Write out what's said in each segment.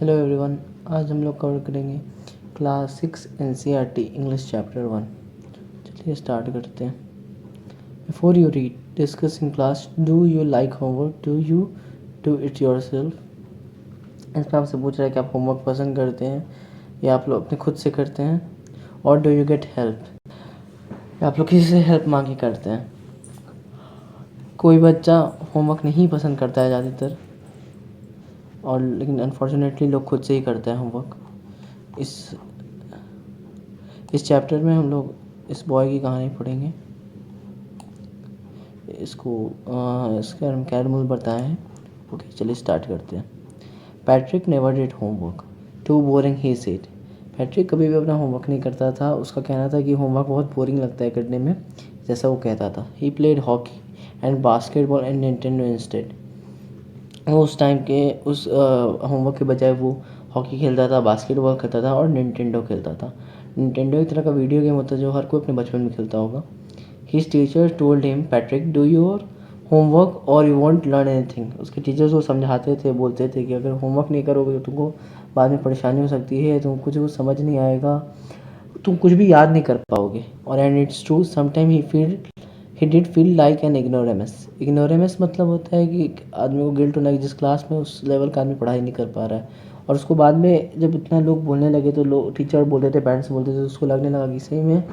Hello everyone, आज हम लोग कवर करेंगे क्लास 6 एनसीईआरटी इंग्लिश चैप्टर 1। चलिए स्टार्ट करते हैं। Before you read, discuss in class, do you like homework, do you do it yourself. इसमें आपसे पूछ रहा है कि आप होमवर्क पसंद करते हैं या आप लोग अपने खुद से करते हैं, और डू यू गेट हेल्प, या आप लोग किसी से हेल्प मांग के करते हैं। कोई बच्चा होमवर्क नहीं पसंद करता है ज़्यादातर, और लेकिन अनफॉर्चुनेटली लोग खुद से ही करते हैं होमवर्क। इस चैप्टर में हम लोग इस बॉय की कहानी पढ़ेंगे। इसके बारे में कैरमल बताए हैं। ओके, चलिए स्टार्ट करते हैं। Patrick never did homework, too boring he said. Patrick कभी भी अपना होमवर्क नहीं करता था। उसका कहना था कि होमवर्क बहुत बोरिंग लगता है करने में, जैसा वो कहता था। He played hockey and basketball and Nintendo instead. वो उस टाइम के उस होमवर्क के बजाय वो हॉकी खेलता था, बास्केटबॉल खेलता था और निंटेंडो खेलता था। निंटेंडो एक तरह का वीडियो गेम होता है जो हर कोई अपने बचपन में खेलता होगा। His teacher told him, Patrick do your homework और यू वॉन्ट लर्न एनीथिंग। उसके टीचर्स को समझाते थे, बोलते थे कि अगर होमवर्क नहीं करोगे तो तुमको बाद में परेशानी हो सकती है, तुमको कुछ समझ नहीं आएगा, तुम कुछ भी याद नहीं कर पाओगे। और and it's true, sometime he did feel like an ignoramus. Ignoramus मतलब होता है कि आदमी को गिल्ट होना कि जिस क्लास में उस लेवल का आदमी पढ़ाई नहीं कर पा रहा है। और उसको बाद में जब इतना लोग बोलने लगे तो लोग, टीचर बोलते थे, पेरेंट्स बोलते थे, तो उसको लगने लगा कि सही में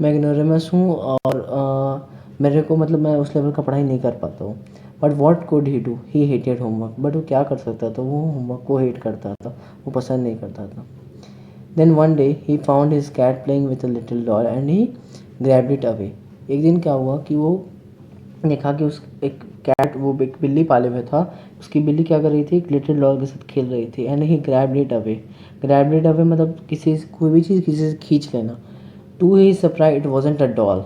मैं इग्नोरेमस हूँ और मेरे को मतलब मैं उस लेवल का पढ़ाई नहीं कर पाता हूँ। But what could he do, he hated homework. But वो क्या कर सकता था, वो होमवर्क को हेट करता था, वो पसंद नहीं करता था। Then one day he found his cat playing with a little doll and he grabbed it away. एक दिन क्या हुआ कि वो देखा कि उस एक कैट, वो एक बिल्ली पाले हुए था, उसकी बिल्ली क्या कर रही थी, एक लिटिल डॉल के साथ खेल रही थी। And he grabbed it away. Grabbed it away मतलब किसी कोई भी चीज़ किसी से खींच लेना। To he surprise it wasn't a doll.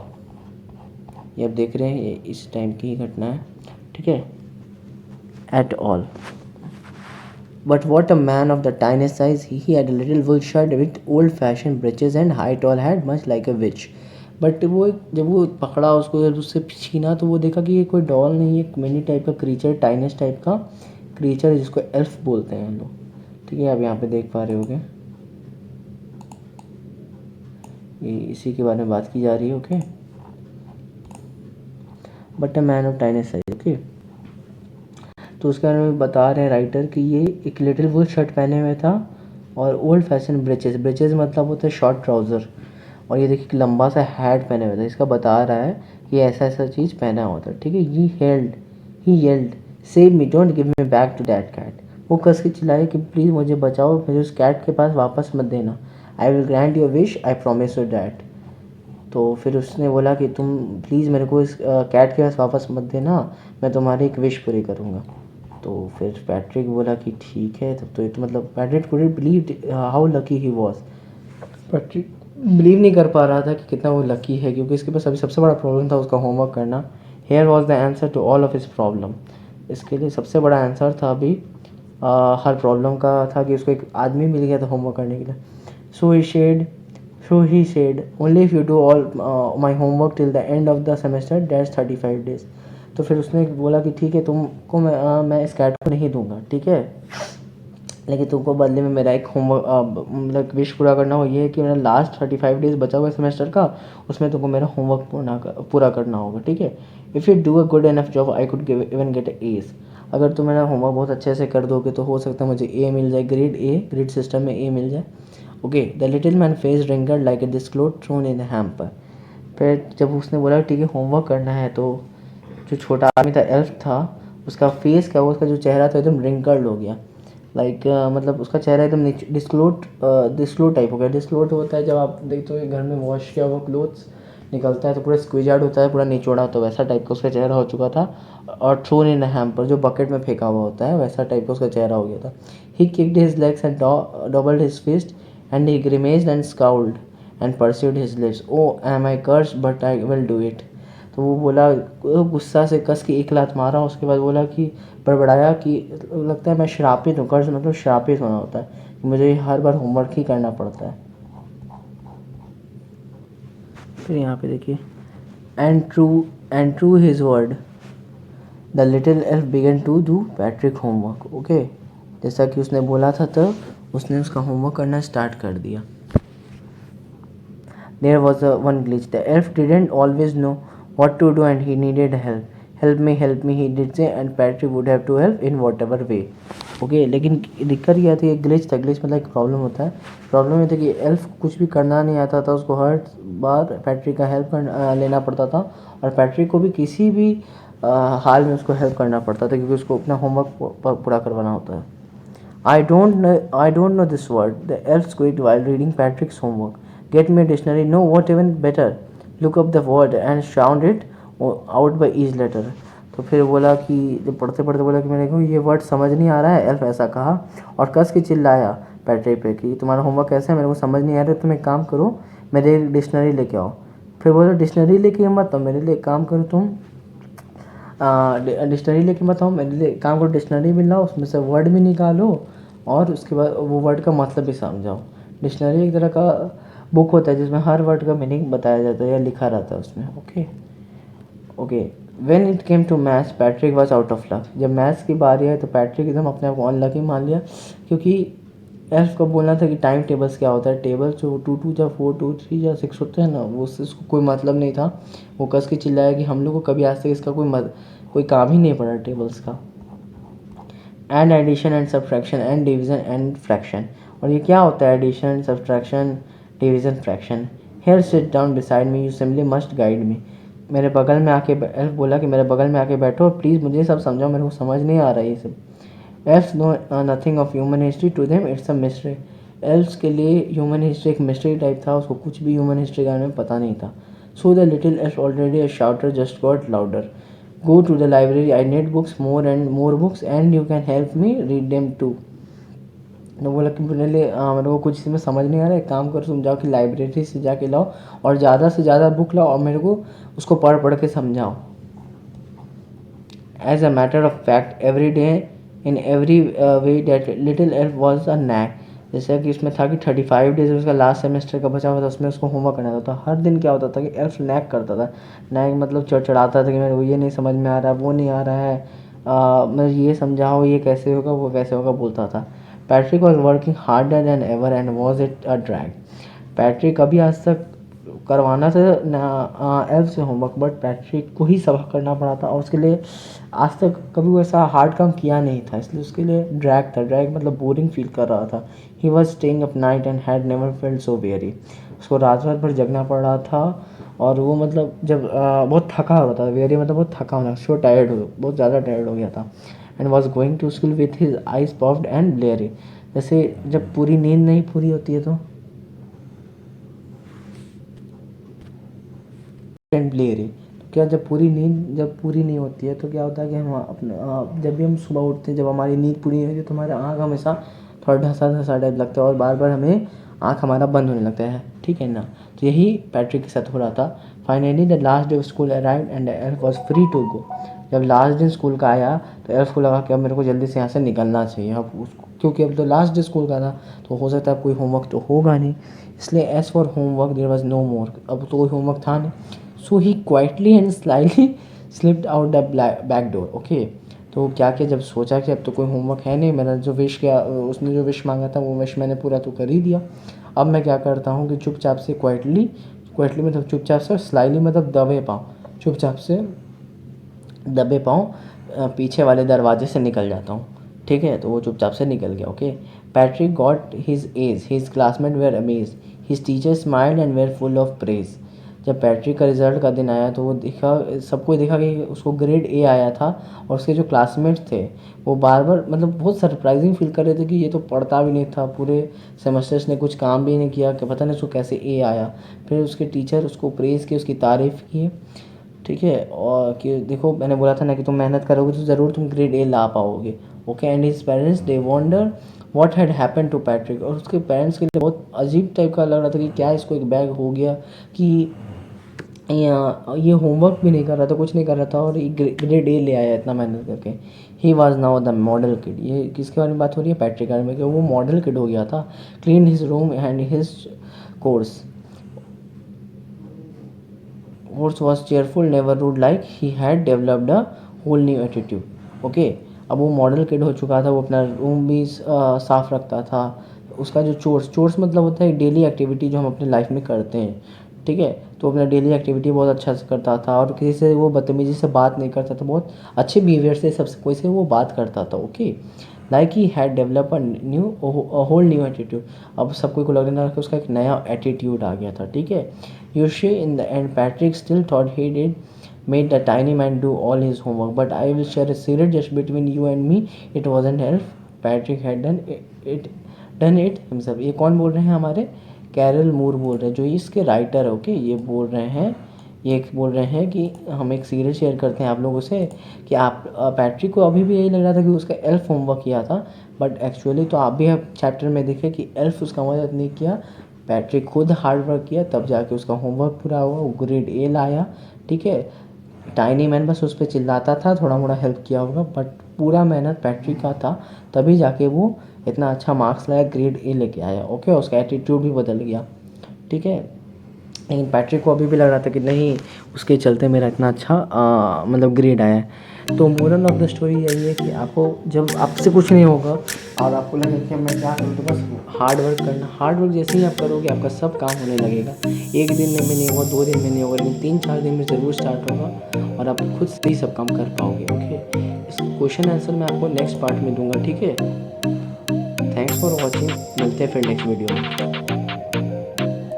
ये आप देख रहे हैं, ये इस टाइम की ही घटना है, ठीक है, at all. But what a man of the tiniest size! He had a little wool shirt with old-fashioned breeches and high tall hat, much like a witch. But वो जब वो पकड़ा उसको, जब उससे छीना तो वो देखा कि ये कोई डॉल नहीं है, एक मिनी टाइप का क्रीचर, टाइनेस्ट टाइप का क्रीचर है जिसको एल्फ बोलते हैं हम लोग, ठीक है। आप यहाँ पे देख पा रहे होगे, ये इसी के बारे में बात की जा रही है। Okay, but a man of tiniest size. Okay, तो उसके बारे में बता रहे हैं राइटर कि ये एक लिटिल वुल शर्ट पहने हुए था और ओल्ड फैशन ब्रेचेस, ब्रेचेस मतलब होता है शॉर्ट ट्राउज़र, और ये देखिए लंबा सा हैट पहने हुए था। इसका बता रहा है कि ऐसा ऐसा चीज़ पहना हुआ था, ठीक है। He yelled save me, don't give me back to that cat. वो कस के चिल्लाए कि प्लीज़ मुझे बचाओ, मुझे उस कैट के पास वापस मत देना। I will grant your wish, I promise you that. तो फिर उसने बोला कि तुम प्लीज़ मेरे को इस कैट के पास वापस मत देना, मैं तुम्हारी एक विश पूरी करूँगा। तो फिर पैट्रिक बोला कि ठीक है। तब तो ये तो मतलब Patrick couldn't believe how lucky he was. Patrick believe नहीं कर पा रहा था कि कितना वो लकी है, क्योंकि इसके पास अभी सबसे बड़ा प्रॉब्लम था उसका होमवर्क करना। Here was the answer to all of his problem. इसके लिए सबसे बड़ा आंसर था अभी हर प्रॉब्लम का था कि उसको एक आदमी मिल गया था होमवर्क करने के लिए। So he said only if you do all my homework till the end of the semester, that's 35 days। तो फिर उसने बोला कि ठीक है, तुमको मैं इस कैट को नहीं दूंगा, ठीक है, लेकिन तुमको बदले में मेरा एक होमवर्क मतलब विश पूरा करना हो, ये है कि मेरा लास्ट 35 days बचा हुआ सेमेस्टर का, उसमें तुमको मेरा होमवर्क पूरा करना होगा, ठीक है। If you do a good enough job I could even get A's. अगर तुम मेरा होमवर्क बहुत अच्छे से कर दोगे तो हो सकता है मुझे ए मिल जाए, ग्रेड सिस्टम में ए मिल जाए। Okay, the little man face wrinkled like a disclosed thrown in hamper. फिर जब उसने बोला ठीक है होमवर्क करना है, तो जो छोटा आदमी था, एल्फ था, उसका फेस क्या हुआ, उसका जो चेहरा था एकदम रिंकल्ड हो गया। मतलब उसका चेहरा एकदम डिस्क्लोट टाइप हो गया। डिस्क्लोट होता है जब आप देखते हो घर में वॉश किया हुआ क्लोथ्स निकलता है तो पूरा स्क्वीजार्ड होता है, पूरा निचोड़ा होता है, वैसा टाइप का उसका चेहरा हो चुका था। और थ्रोन इन हैम्पर, जो बकेट में फेंका हुआ होता है, वैसा टाइप का उसका चेहरा हो गया था। He kicked his legs and doubled his fist and he grimaced and scowled and pursued his lips, oh am I curse but I will do it. तो वो बोला, गुस्सा से कस के एक लात मारा, उसके बाद बोला कि बड़बड़ाया कि लगता है मैं श्रापित हूँ। कर्ज मतलब श्रापित होना होता है, कि मुझे हर बार होमवर्क ही करना पड़ता है। फिर यहाँ पे देखिए, and true his word the little elf began to do Patrick homework. Okay, जैसा कि उसने बोला था, तो उसने उसका होमवर्क करना स्टार्ट कर दिया। There was one glitch. The elf didn't always know what to do and he needed help. Help me, he did say, and Patrick would have to help in whatever way. Okay, लेकिन दिक्कत क्या थी, एक glitch था। Glitch मतलब एक problem होता है। प्रॉब्लम ये था कि एल्फ कुछ भी करना नहीं आता था, उसको हर बार पैट्रिक का हेल्प लेना पड़ता था, और पैट्रिक को भी किसी भी हाल में उसको हेल्प करना पड़ता था, क्योंकि उसको अपना होमवर्क पूरा करवाना होता है। I don't know this word, the elf squeaked while reading Patrick's homework. Get me a dictionary. No, what even better? Look up the word and sound it out by each letter. तो फिर बोला कि जब पढ़ते पढ़ते बोला कि मेरे को ये वर्ड समझ नहीं आ रहा है, एल्फ ऐसा कहा और कस के चिल्लाया पैट्रिक पे कि तुम्हारा होमवर्क कैसा है, मेरे को समझ नहीं आ रहा है, तुम एक काम करो, मेरे एक डिक्शनरी लेके आओ। फिर बोला डिक्शनरी लेके मत आओ, मेरे लिए एक काम करो तुम, डिक्शनरी लेके मत आओ, मेरे लिए काम करो, डिक्शनरी भी लाओ, उसमें से वर्ड भी निकालो और उसके बाद वो वर्ड का मतलब भी समझाओ। डिक्शनरी एक तरह का बुक होता है जिसमें हर वर्ड का मीनिंग बताया जाता है या लिखा रहता है उसमें। Okay, when it came to maths Patrick was out of luck. जब मैथ्स की बारी आई तो पैट्रिक एकदम अपने आप को अनलकी मान लिया, क्योंकि एल्फ को बोलना था कि टाइम टेबल्स क्या होता है। टेबल्स जो 2 2 या 4 2 3 या 6 होते हैं ना, वो उससे उसको कोई मतलब नहीं था। वो कस के चिल्लाया कि हम लोग को कभी आज तक इसका कोई काम ही नहीं पड़ा टेबल्स का। And addition and subtraction and division and fraction. और ये क्या होता है addition, subtraction, division, fraction? Here sit down beside me, you simply must guide me. मेरे बगल में आके एल्फ बोला कि मेरे बगल में आके बैठो और प्लीज़ मुझे सब समझाओ, मेरे को समझ नहीं आ रहा है ये सब। Elves know nothing of human history, to them it's a mystery. एल्फ्स के लिए ह्यूमन हिस्ट्री एक मिस्ट्री टाइप था, उसको कुछ भी ह्यूमन हिस्ट्री के बारे में पता नहीं था। So the little elf already a शाउटर just got louder, go to the library, I need books, more and more books, and you can help me read them too. तो बोला कि मेरे को कुछ इसमें समझ नहीं आ रहा है, काम करो तुम जाओ कि लाइब्रेरी से जाके लाओ और ज़्यादा से ज़्यादा बुक लाओ और मेरे को उसको पढ़ पढ़ के समझाओ। As a matter of fact every day in every way that little elf was a knack. जैसे कि उसमें था कि 35 डेज उसका लास्ट सेमेस्टर का बचा हुआ था, उसमें उसको होमवर्क करना था। हर दिन क्या होता था कि एल्फ नैक करता था। नैक मतलब चढ़ाता था कि मेरे को ये नहीं समझ में आ रहा, वो नहीं आ रहा है, मैं ये समझाओ, ये कैसे होगा, वो कैसे होगा, बोलता था। Patrick was working harder than ever and was it a drag. Patrick अभी आज तक करवाना था एल्फ से होमवर्क, बट पैट्रिक को ही सब करना पड़ा था और उसके लिए आज तक कभी वो ऐसा हार्ड काम किया नहीं था, इसलिए उसके लिए ड्रैग था। ड्रैग मतलब बोरिंग फील कर रहा था। He was staying up night and had never felt so very. उसको रात रात भर जगना पड़ रहा था और वो मतलब जब बहुत थका हो रहा था। वेरी मतलब बहुत थका होना, सो टायर्ड हो, बहुत ज़्यादा टायर्ड हो गया था। And was going to school with his eyes puffed and bleary. जैसे जब पूरी नींद नहीं पूरी होती है तो एंड ब्लेयरी, तो क्या जब पूरी नहीं होती है तो क्या होता है कि हम अपने जब भी हम सुबह उठते हैं, जब हमारी नींद पूरी नहीं होती तो हमारा आँख हमेशा थोड़ा ढसा ढसा टाइप लगता है और बार बार हमें आँख हमारा बंद होने लगता है, ठीक है ना। तो यही पैट्रिक के साथ हो रहा था। Finally the last day of school arrived and elf was free to go. जब लास्ट दिन स्कूल का आया तो एल्फ को लगा कि अब मेरे को जल्दी से यहाँ से निकलना चाहिए, अब उसको, क्योंकि अब तो लास्ट डे स्कूल का था तो हो सकता है कोई होमवर्क तो होगा नहीं, इसलिए as for homework there was no more, अब तो कोई होमवर्क था नहीं। So he quietly and slightly slipped out the back door. Okay, तो क्या किया, जब सोचा कि अब तो कोई होमवर्क है नहीं, मैंने जो विश किया, उसने जो विश मांगा था वो विश मैंने पूरा तो कर ही दिया, अब मैं क्या करता हूँ कि चुपचाप से क्वाइटली मतलब चुपचाप से, स्लाइटली मतलब दबे पाँव, चुपचाप से दबे पाँव पीछे वाले दरवाजे से निकल जाता हूँ, ठीक है। तो वो चुपचाप से निकल गया। Okay, Patrick got his A's, his classmate were amaze, his teacher smiled and were full of praise. जब पैट्रिक का रिजल्ट का दिन आया तो वो सबको देखा कि उसको ग्रेड ए आया था और उसके जो क्लासमेट्स थे वो बार बार मतलब बहुत सरप्राइजिंग फील कर रहे थे कि ये तो पढ़ता भी नहीं था, पूरे सेमेस्टर्स ने कुछ काम भी नहीं किया, कि पता नहीं उसको कैसे ए आया। फिर उसके टीचर उसको प्रेज़ किए, उसकी तारीफ़ की, ठीक है, और कि देखो मैंने बोला था ना कि तुम मेहनत करोगे तो ज़रूर तुम ग्रेड ए ला पाओगे। Okay, and his parents they wonder what had happen to Patrick. और उसके पेरेंट्स के लिए बहुत अजीब टाइप का लग रहा था कि क्या इसको एक बैग हो गया कि ये होमवर्क भी नहीं कर रहा था, कुछ नहीं कर रहा था और ग्रेड ए ले आया इतना मेहनत करके। He was now the model kid. ये किसके बारे में बात हो रही है, पैट्रिक के बारे में, कि वो मॉडल किड हो गया था। Clean his room and his course was cheerful, never rude, like he had developed a whole new attitude. Okay, अब वो मॉडल किड हो चुका था, वो अपना रूम भी साफ़ रखता था। उसका जो चोर्स मतलब होता है डेली एक्टिविटी जो हम अपनी लाइफ में करते हैं, ठीक है। तो अपना डेली एक्टिविटी बहुत अच्छा से करता था और किसी से वो बदतमीजी से बात नहीं करता था, बहुत अच्छे बिहेवियर से सबसे कोई से वो बात करता था, okay. Like he had develop whole new attitude. अब सबको को लगने लगा कि उसका एक नया एटीट्यूड आ गया था, ठीक है। यूशी in the end Patrick still thought he did made the tiny man do all his homework, but I will share a secret just between you and me. It wasn't help. Patrick had done it himself. ये कौन बोल रहे हैं? हमारे Carol मूर बोल रहे हैं, जो इसके राइटर है, ओके। ये बोल रहे हैं, ये बोल रहे हैं कि हम एक सीक्रेट शेयर करते हैं आप लोगों से कि आप पैट्रिक को अभी भी यही लग रहा था कि उसका एल्फ होमवर्क किया था, बट एक्चुअली तो आप भी चैप्टर में देखे कि एल्फ उसका मदद नहीं किया, पैट्रिक खुद हार्ड वर्क किया, तब जाके उसका होमवर्क पूरा हुआ, वो ग्रेड ए लाया, ठीक है। टाइनी मैन बस उस पर चिल्लाता था, थोड़ा मोड़ा हेल्प किया होगा, बट पूरा मेहनत पैट्रिक का था, तभी जाके वो इतना अच्छा मार्क्स लाया, ग्रेड ए लेके आया, ओके। उसका एटीट्यूड भी बदल गया, ठीक है। लेकिन पैट्रिक को अभी भी लग रहा था कि नहीं, उसके चलते मेरा इतना अच्छा मतलब ग्रेड आया है। तो मोरल ऑफ द स्टोरी यही है कि आपको जब आपसे कुछ नहीं होगा और आपको लगे कि मैं क्या करूँ, तो बस हार्ड वर्क करना। हार्ड वर्क जैसे ही आप करोगे आपका सब काम होने लगेगा। एक दिन में नहीं होगा, 2 दिन में नहीं होगा, लेकिन 3-4 दिन में ज़रूर स्टार्ट होगा और आप खुद से ही सब काम कर पाओगे, ओके। इस क्वेश्चन आंसर मैं आपको नेक्स्ट पार्ट में दूंगा, ठीक है। थैंक्स फॉर वॉचिंग, मिलते हैं फिर नेक्स्ट वीडियो में।